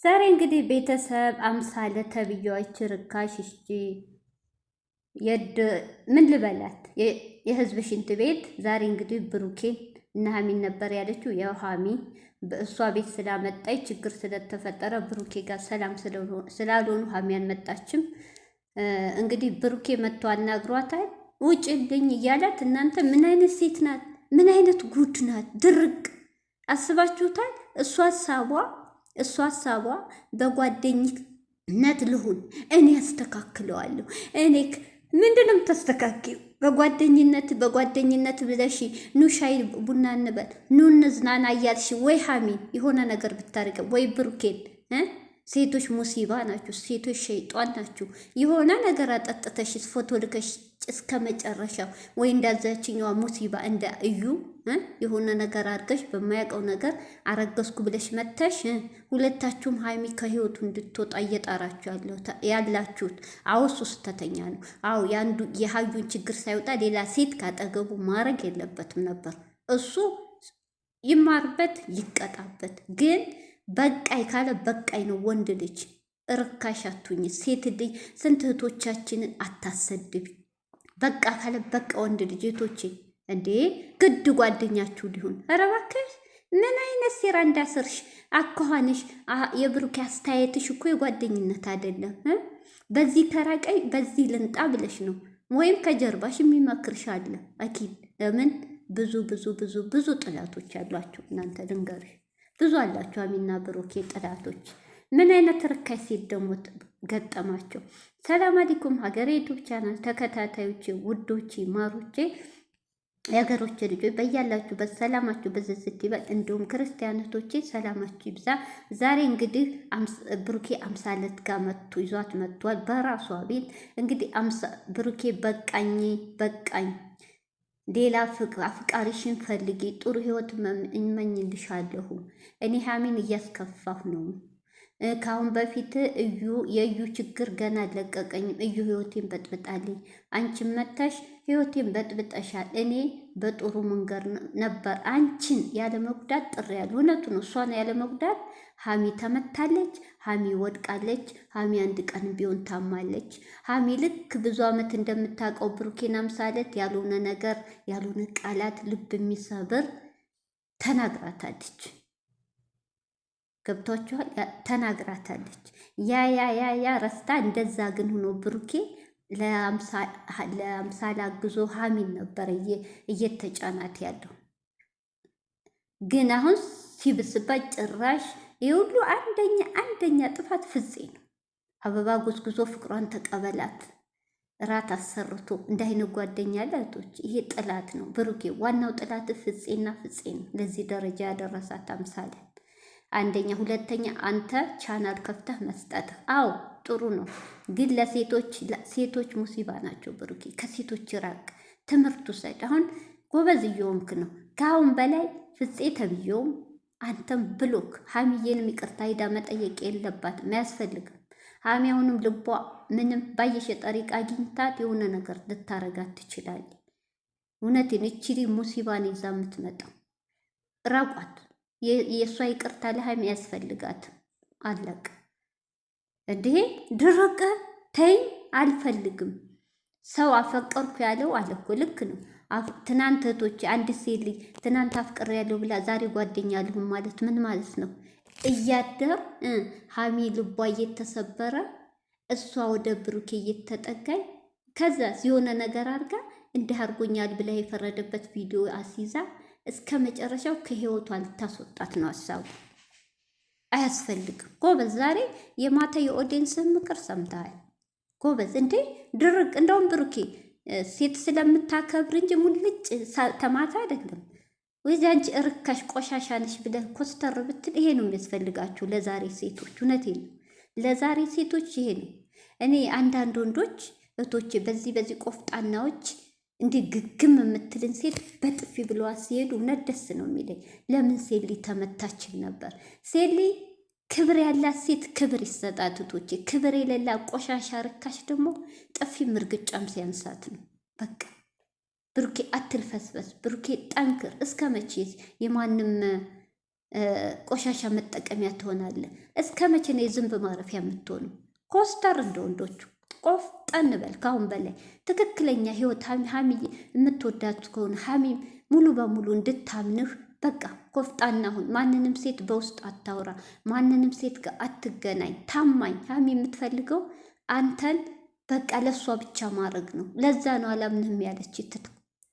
ዛሬ እንግዲህ ቤተሰብ አምሳለ ተብያዎች ርካሽ እሺ የድ ምን ልበላት የህዝብ ሽንት ቤት ዛሬ እንግዲህ ብሩኬ እና ሀሚን ነበር ያለችው። ያው ሀሚ በእሷ ቤት ስላመጣች ችግር ስለተፈጠረ ብሩኬ ጋር ሰላም ስላልሆኑ ሀሚ አልመጣችም። እንግዲህ ብሩኬ መጥቶ አናግሯታል። ውጭልኝ እያላት እናንተ ምን አይነት ሴት ናት? ምን አይነት ጉድ ናት? ድርቅ አስባችሁታል? እሷ ሀሳቧ በጓደኝነት ልሁን፣ እኔ አስተካክለዋለሁ። እኔ ምንድነው የምታስተካክዩ? በጓደኝነት ብለሽ ኑ ሻይ ቡና እንበል፣ ኑ እንዝናና እያልሽ ወይ ሀሚን የሆነ ነገር ብታርቀ ወይ ብሩኬን ሴቶች ሙሲባ ናችሁ፣ ሴቶች ሸይጧን ናችሁ። የሆነ ነገር አጠጥተሽ ፎቶ ልከሽ እስከ መጨረሻው ወይ እንዳዛችኛዋ ሙሲባ እንደ እዩ የሆነ ነገር አድርገሽ በማያውቀው ነገር አረገዝኩ ብለሽ መተሽ ሁለታችሁም ሀይሚ ከህይወቱ እንድትወጣ እየጣራችሁ ያላችሁት። አዎ እሱ ስተተኛ ነው። አዎ የአንዱ የሀዩን ችግር ሳይወጣ ሌላ ሴት ካጠገቡ ማድረግ የለበትም ነበር። እሱ ይማርበት ይቀጣበት። ግን በቃይ ካለ በቃይ ነው። ወንድ ልጅ እርካሽ አቱኝ። ሴት ልጅ ስንት እህቶቻችንን አታሰድቢ። በቃ ካለ በቃ ወንድ ልጅ እህቶቼ እንዴ ግድ ጓደኛችሁ ሊሆን። ኧረ እባክሽ ምን አይነት ሴራ እንዳሰርሽ አኳኋንሽ። የብሩክ አስተያየትሽ እኮ የጓደኝነት አይደለም። በዚህ ተራቀይ በዚህ ልንጣ ብለሽ ነው። ወይም ከጀርባሽ የሚመክርሽ አለ አኪድ። ለምን ብዙ ጥላቶች አሏቸው እናንተ ልንገርሽ፣ ብዙ አላቸው ሀሚና ብሩኬ ጥላቶች። ምን አይነት ርካሽ ሴት ደግሞ ገጠማቸው። ሰላም አለይኩም ሀገሬ ዩቱብ ቻናል ተከታታዮቼ፣ ውዶቼ፣ ማሮቼ፣ የሀገሮቼ ልጆች በያላችሁበት ሰላማችሁ በዝዝት ይበል። እንዲሁም ክርስቲያኖቶቼ ሰላማችሁ ይብዛ። ዛሬ እንግዲህ ብሩኬ አምሳለት ጋር ይዟት መጥቷል በራሷ ቤት። እንግዲህ ብሩኬ በቃኝ ሌላ አፍቃሪሽን ፈልጊ፣ ጥሩ ህይወት እመኝልሻለሁ። እኔ ሀሚን እያስከፋሁ ነው። ከአሁን በፊት የእዩ ችግር ገና አለቀቀኝም። እዩ ህይወቴን በጥብጣልኝ፣ አንቺን መታሽ ህይወቴን በጥብጠሻል። እኔ በጥሩ መንገድ ነበር አንቺን ያለመጉዳት ጥሪ ያለ እውነቱ ነው። እሷን ያለመጉዳት ሀሚ ተመታለች፣ ሀሚ ወድቃለች፣ ሀሚ አንድ ቀን ቢሆን ታማለች። ሀሚ ልክ ብዙ ዓመት እንደምታውቀው ብሩኬን አምሳለት ያልሆነ ነገር ያልሆነ ቃላት ልብ የሚሰብር ተናግራታለች። ገብቷችኋል? ተናግራታለች። ያ ረስታ እንደዛ ግን ሆኖ ብሩኬ ለአምሳል አግዞ ሀሚን ነበር እየተጫናት ያለው። ግን አሁን ሲብስባት ጭራሽ የሁሉ አንደኛ ጥፋት ፍፄ ነው። አበባ ጎዝጉዞ ፍቅሯን ተቀበላት፣ እራት አሰርቶ እንዳይነ ጓደኛ ለእህቶች። ይሄ ጥላት ነው ብሩኬ። ዋናው ጥላት ፍፄና ፍፄ ነው ለዚህ ደረጃ ያደረሳት አምሳለ። አንደኛ፣ ሁለተኛ አንተ ቻናል ከፍተህ መስጠትህ አዎ ጥሩ ነው። ግን ሴቶች ሙሲባ ናቸው ብሩኬ። ከሴቶች ራቅ፣ ትምህርት ውሰድ። አሁን ጎበዝ እየሆንክ ነው። ከአሁን በላይ ፍፄ ተብዬውም አንተም ብሎክ ሀሚዬንም ይቅርታ ሂዳ መጠየቅ የለባትም፣ አያስፈልግም። ሀሚ አሁንም ልቧ ምንም ባየሽ ጠሪቃ አግኝታት የሆነ ነገር ልታረጋት ትችላለች። እውነቴን እችሊ ሙሲባን ይዛ የምትመጣው ራቋት። የእሷ ይቅርታ ለሀሚ ያስፈልጋት። አለቅ እንዴ ድረቀ ተይኝ፣ አልፈልግም። ሰው አፈቀርኩ ያለው አለ እኮ ልክ ነው። ትናንት እህቶች አንድ ሴት ልጅ ትናንት አፍቅር ያለው ብላ ዛሬ ጓደኛ ልሁን ማለት ምን ማለት ነው? እያደር ሀሚ ልቧ እየተሰበረ እሷ ወደ ብሩኬ እየተጠጋኝ ከዛ የሆነ ነገር አድርጋ እንዲህ አድርጎኛል ብላ የፈረደበት ቪዲዮ አስይዛ እስከ መጨረሻው ከህይወቷ ልታስወጣት ነው ሀሳቡ። አያስፈልግም። ጎበዝ፣ ዛሬ የማታ የኦዲየንስን ምክር ሰምተሃል። ጎበዝ እንዴ ድርቅ። እንደውም ብሩኬ ሴት ስለምታከብር እንጂ ሙልጭ ተማታ አይደለም። ወይዚ አንቺ እርካሽ ቆሻሻ ነሽ ብለህ ኮስተር ብትል ይሄ ነው የሚያስፈልጋችሁ ለዛሬ ሴቶች። እውነቴን ነው ለዛሬ ሴቶች ይሄ ነው። እኔ አንዳንድ ወንዶች እህቶቼ በዚህ ቆፍጣናዎች እንዲህ ግግም የምትልን ሴት በጥፊ ብለዋት ሲሄዱ እውነት ደስ ነው የሚለኝ። ለምን ሴሊ ተመታችን ነበር? ሴሊ ክብር ያላት ሴት ክብር ይሰጣት እህቶቼ። ክብር የሌላ ቆሻሻ ርካሽ ደግሞ ጥፊ ምርግጫም ሲያንሳት ነው። በቃ ብሩኬ አትልፈስበስ፣ ብሩኬ ጠንክር። እስከ መቼ የማንም ቆሻሻ መጠቀሚያ ትሆናለህ። እስከ መቼ ነው የዝንብ ማረፊያ የምትሆኑ? ኮስተር እንደ ወንዶቹ ቆፍጠን በል። ካሁን በላይ ትክክለኛ ህይወት ሀሚ የምትወዳት ከሆነ ሀሚ ሙሉ በሙሉ እንድታምንህ በቃ ኮፍጣና ሁን። ማንንም ሴት በውስጥ አታውራ። ማንንም ሴት ጋር አትገናኝ። ታማኝ ሀሚ የምትፈልገው አንተን በቃ ለእሷ ብቻ ማድረግ ነው። ለዛ ነው አላምንህም ያለች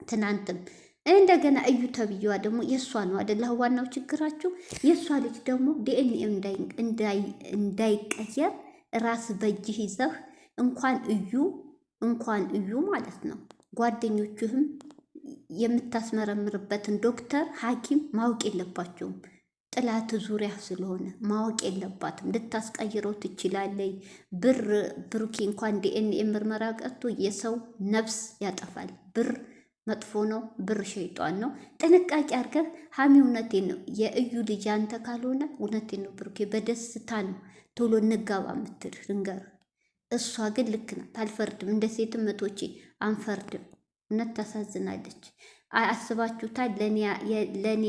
ትናንትም። እንደገና እዩ ተብዬዋ ደግሞ የእሷ ነው አደላ። ዋናው ችግራችሁ የእሷ ልጅ ደግሞ ዲኤንኤ እንዳይቀየር ራስ በእጅህ ይዘህ እንኳን እዩ ማለት ነው ጓደኞችህም የምታስመረምርበትን ዶክተር ሐኪም ማወቅ የለባቸውም። ጥላት ዙሪያ ስለሆነ ማወቅ የለባትም። ልታስቀይረው ትችላለይ። ብሩኬ እንኳን ዲኤንኤ ምርመራ ቀርቶ የሰው ነፍስ ያጠፋል። ብር መጥፎ ነው። ብር ሸይጧን ነው። ጥንቃቄ አድርገህ ሀሚ። እውነቴን ነው። የእዩ ልጅ አንተ ካልሆነ እውነቴን ነው ብሩኬ በደስታ ነው ቶሎ እንጋባ ምትል ልንገር። እሷ ግን ልክ ናት። አልፈርድም። እንደ ሴትም መቶቼ አንፈርድም። እውነት ታሳዝናለች። አስባችሁታል? ለእኔ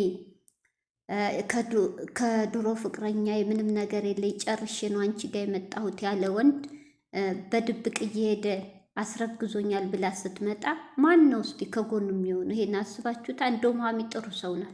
ከድሮ ፍቅረኛ የምንም ነገር የለኝ ጨርሼ ነው አንቺ ጋር የመጣሁት ያለ ወንድ በድብቅ እየሄደ አስረግዞኛል ብላ ስትመጣ ማን ነው እስቲ ከጎኑ የሚሆኑ? ይሄን አስባችሁታል? እንደውም ሀሚ ጥሩ ሰው ናት።